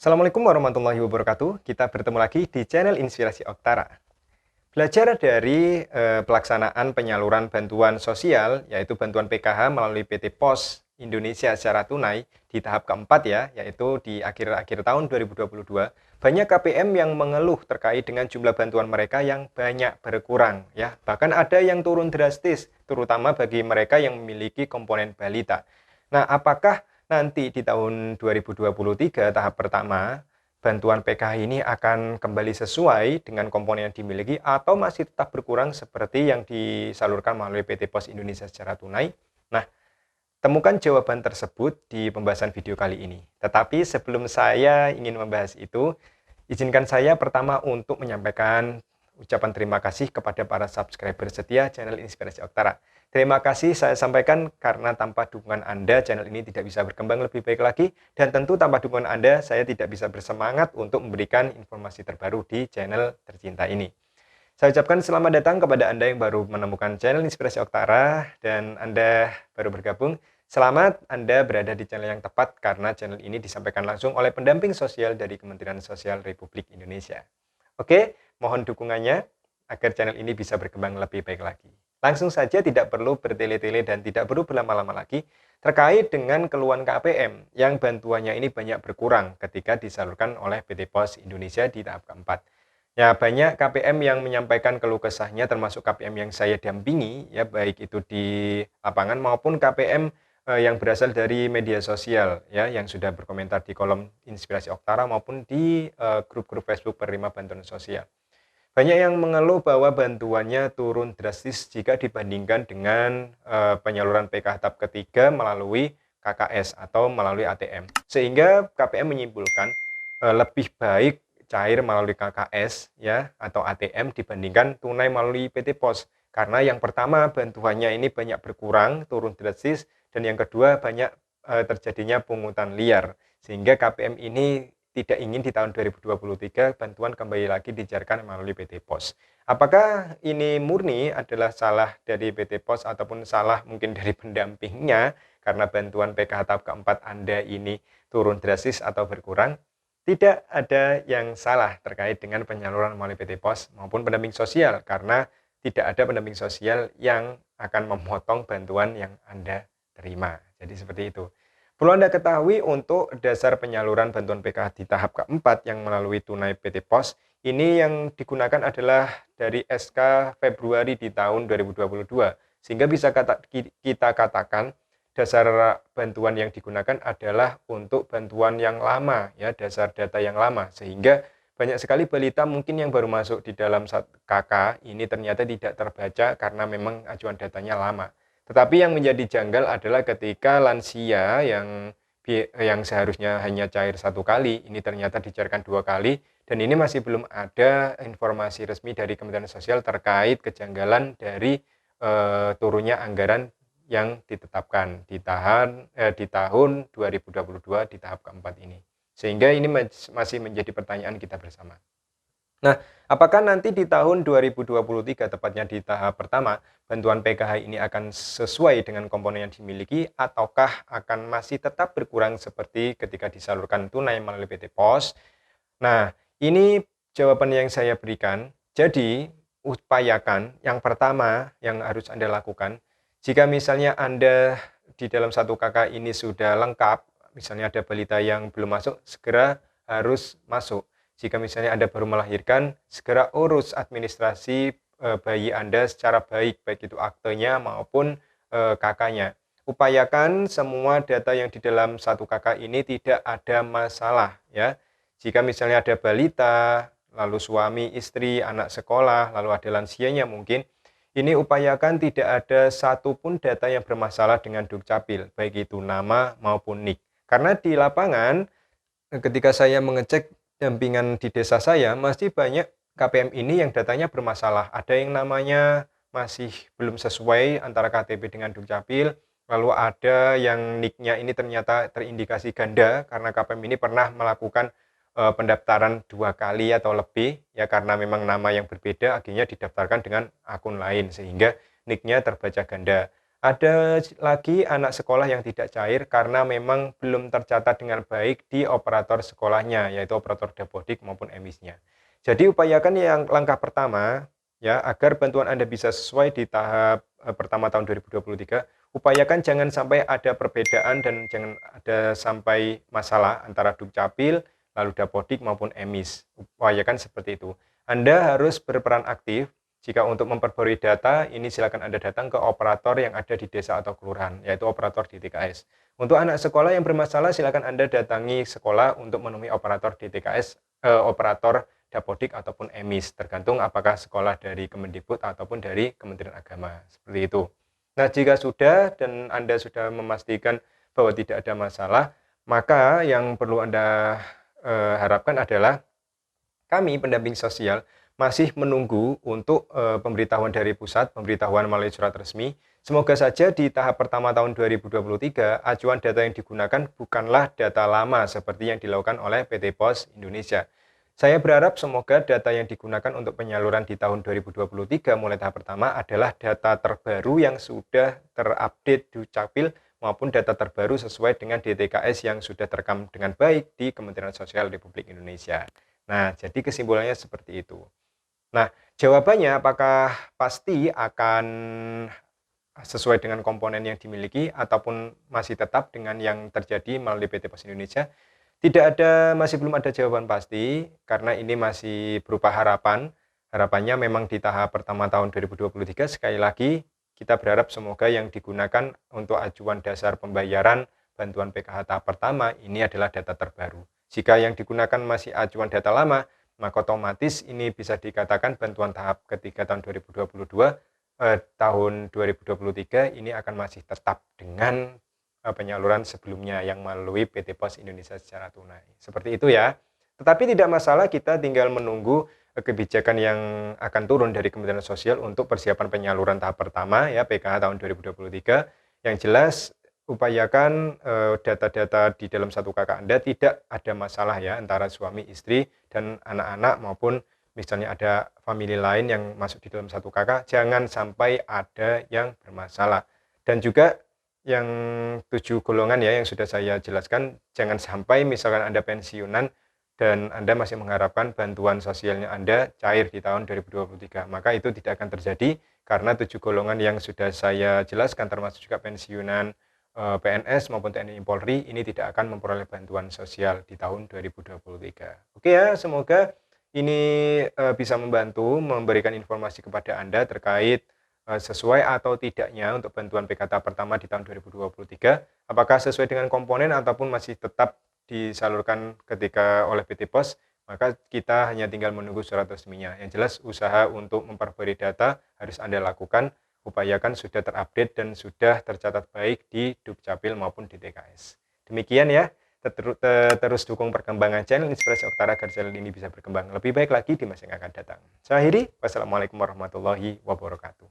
Assalamualaikum warahmatullahi wabarakatuh. Kita bertemu lagi di channel Inspirasi Oktara. Belajar dari pelaksanaan penyaluran bantuan sosial, yaitu bantuan PKH melalui PT Pos Indonesia secara tunai di tahap keempat ya, yaitu di akhir-akhir tahun 2022, banyak KPM yang mengeluh terkait dengan jumlah bantuan mereka yang banyak berkurang ya. Bahkan ada yang turun drastis, terutama bagi mereka yang memiliki komponen balita. Nah, apakah nanti di tahun 2023 tahap pertama, bantuan PKH ini akan kembali sesuai dengan komponen yang dimiliki atau masih tetap berkurang seperti yang disalurkan melalui PT Pos Indonesia secara tunai? Nah, temukan jawaban tersebut di pembahasan video kali ini. Tetapi sebelum saya ingin membahas itu, izinkan saya pertama untuk menyampaikan ucapan terima kasih kepada para subscriber setia channel Inspirasi Oktara. Terima kasih saya sampaikan karena tanpa dukungan Anda, channel ini tidak bisa berkembang lebih baik lagi. Dan tentu tanpa dukungan Anda, saya tidak bisa bersemangat untuk memberikan informasi terbaru di channel tercinta ini. Saya ucapkan selamat datang kepada Anda yang baru menemukan channel Inspirasi Oktara dan Anda baru bergabung. Selamat, Anda berada di channel yang tepat karena channel ini disampaikan langsung oleh pendamping sosial dari Kementerian Sosial Republik Indonesia. Oke, mohon dukungannya agar channel ini bisa berkembang lebih baik lagi. Langsung saja, tidak perlu bertele-tele dan tidak perlu berlama-lama lagi terkait dengan keluhan KPM yang bantuannya ini banyak berkurang ketika disalurkan oleh PT Pos Indonesia di tahap keempat. Ya, banyak KPM yang menyampaikan keluh kesahnya termasuk KPM yang saya dampingi ya, baik itu di lapangan maupun KPM yang berasal dari media sosial ya, yang sudah berkomentar di kolom Inspirasi Oktara maupun di grup-grup Facebook penerima bantuan sosial. Banyak yang mengeluh bahwa bantuannya turun drastis jika dibandingkan dengan penyaluran PKH tahap ketiga melalui KKS atau melalui ATM. Sehingga KPM menyimpulkan lebih baik cair melalui KKS ya atau ATM dibandingkan tunai melalui PT Pos. Karena yang pertama, bantuannya ini banyak berkurang, turun drastis, dan yang kedua banyak terjadinya pungutan liar. Sehingga KPM ini tidak ingin di tahun 2023 bantuan kembali lagi dijarkan melalui PT Pos. Apakah ini murni adalah salah dari PT Pos ataupun salah mungkin dari pendampingnya karena bantuan PKH tahap keempat Anda ini turun drastis atau berkurang? Tidak ada yang salah terkait dengan penyaluran melalui PT Pos maupun pendamping sosial karena tidak ada pendamping sosial yang akan memotong bantuan yang Anda terima. Jadi seperti itu. Perlu Anda ketahui untuk dasar penyaluran bantuan PKH di tahap keempat yang melalui tunai PT Pos, ini yang digunakan adalah dari SK Februari di tahun 2022. Sehingga bisa kita katakan dasar bantuan yang digunakan adalah untuk bantuan yang lama, ya, dasar data yang lama. Sehingga banyak sekali balita mungkin yang baru masuk di dalam KK ini ternyata tidak terbaca karena memang ajuan datanya lama. Tetapi yang menjadi janggal adalah ketika lansia yang seharusnya hanya cair satu kali, ini ternyata dicairkan 2 kali, dan ini masih belum ada informasi resmi dari Kementerian Sosial terkait kejanggalan dari turunnya anggaran yang ditetapkan di tahun 2022 di tahap keempat ini. Sehingga ini masih menjadi pertanyaan kita bersama. Nah, apakah nanti di tahun 2023, tepatnya di tahap pertama, bantuan PKH ini akan sesuai dengan komponen yang dimiliki ataukah akan masih tetap berkurang seperti ketika disalurkan tunai melalui PT Pos? Nah, ini jawaban yang saya berikan. Jadi, upayakan yang pertama yang harus Anda lakukan, jika misalnya Anda di dalam satu KK ini sudah lengkap, misalnya ada balita yang belum masuk, segera harus masuk. Jika misalnya Anda baru melahirkan, segera urus administrasi bayi Anda secara baik itu aktenya maupun KK-nya. Upayakan semua data yang di dalam satu KK ini tidak ada masalah ya. Jika misalnya ada balita, lalu suami, istri, anak sekolah, lalu ada lansianya mungkin, ini upayakan tidak ada satupun data yang bermasalah dengan Dukcapil, baik itu nama maupun NIK. Karena di lapangan, ketika saya mengecek dampingan di desa saya, masih banyak KPM ini yang datanya bermasalah. Ada yang namanya masih belum sesuai antara KTP dengan Dukcapil, lalu ada yang NIK-nya ini ternyata terindikasi ganda karena KPM ini pernah melakukan pendaftaran 2 kali atau lebih, ya karena memang nama yang berbeda, akhirnya didaftarkan dengan akun lain, sehingga NIK-nya terbaca ganda. Ada lagi anak sekolah yang tidak cair karena memang belum tercatat dengan baik di operator sekolahnya, yaitu operator Dapodik maupun emisnya. Jadi upayakan yang langkah pertama, ya, agar bantuan Anda bisa sesuai di tahap pertama tahun 2023, upayakan jangan sampai ada perbedaan dan jangan ada sampai masalah antara Dukcapil, lalu Dapodik maupun emis. Upayakan seperti itu. Anda harus berperan aktif. Jika untuk memperbarui data, ini silakan Anda datang ke operator yang ada di desa atau kelurahan, yaitu operator DTKS. Untuk anak sekolah yang bermasalah, silakan Anda datangi sekolah untuk menemui operator DTKS, operator Dapodik ataupun emis, tergantung apakah sekolah dari Kemendikbud ataupun dari Kementerian Agama, seperti itu. Nah, jika sudah dan Anda sudah memastikan bahwa tidak ada masalah, maka yang perlu Anda harapkan adalah kami pendamping sosial masih menunggu untuk pemberitahuan dari pusat, pemberitahuan melalui surat resmi. Semoga saja di tahap pertama tahun 2023, acuan data yang digunakan bukanlah data lama seperti yang dilakukan oleh PT Pos Indonesia. Saya berharap semoga data yang digunakan untuk penyaluran di tahun 2023 mulai tahap pertama adalah data terbaru yang sudah terupdate di Dukcapil maupun data terbaru sesuai dengan DTKS yang sudah terekam dengan baik di Kementerian Sosial Republik Indonesia. Nah, jadi kesimpulannya seperti itu. Nah, jawabannya apakah pasti akan sesuai dengan komponen yang dimiliki ataupun masih tetap dengan yang terjadi melalui PT Pos Indonesia? Masih belum ada jawaban pasti karena ini masih berupa harapan. Harapannya memang di tahap pertama tahun 2023 sekali lagi kita berharap semoga yang digunakan untuk acuan dasar pembayaran bantuan PKH tahap pertama ini adalah data terbaru. Jika yang digunakan masih acuan data lama, maka otomatis ini bisa dikatakan bantuan tahap ketiga tahun 2022, tahun 2023 ini akan masih tetap dengan penyaluran sebelumnya yang melalui PT Pos Indonesia secara tunai. Seperti itu ya. Tetapi tidak masalah, kita tinggal menunggu kebijakan yang akan turun dari Kementerian Sosial untuk persiapan penyaluran tahap pertama ya PKH tahun 2023. Yang jelas upayakan data-data di dalam satu KK Anda tidak ada masalah ya antara suami, istri, dan anak-anak maupun misalnya ada famili lain yang masuk di dalam satu KK, jangan sampai ada yang bermasalah. Dan juga yang 7 golongan ya yang sudah saya jelaskan, jangan sampai misalkan Anda pensiunan dan Anda masih mengharapkan bantuan sosialnya Anda cair di tahun 2023. Maka itu tidak akan terjadi karena 7 golongan yang sudah saya jelaskan termasuk juga pensiunan PNS maupun TNI Polri ini tidak akan memperoleh bantuan sosial di tahun 2023. Oke ya, semoga ini bisa membantu memberikan informasi kepada Anda terkait sesuai atau tidaknya untuk bantuan PKH pertama di tahun 2023, apakah sesuai dengan komponen ataupun masih tetap disalurkan ketika oleh PT Pos, maka kita hanya tinggal menunggu surat resminya. Yang jelas usaha untuk memperbarui data harus Anda lakukan, upayakan sudah terupdate dan sudah tercatat baik di Dukcapil maupun di TKS. Demikian ya, terus dukung perkembangan channel Inspirasi Oktara agar channel ini bisa berkembang lebih baik lagi di masa yang akan datang. Saya akhiri, wassalamualaikum warahmatullahi wabarakatuh.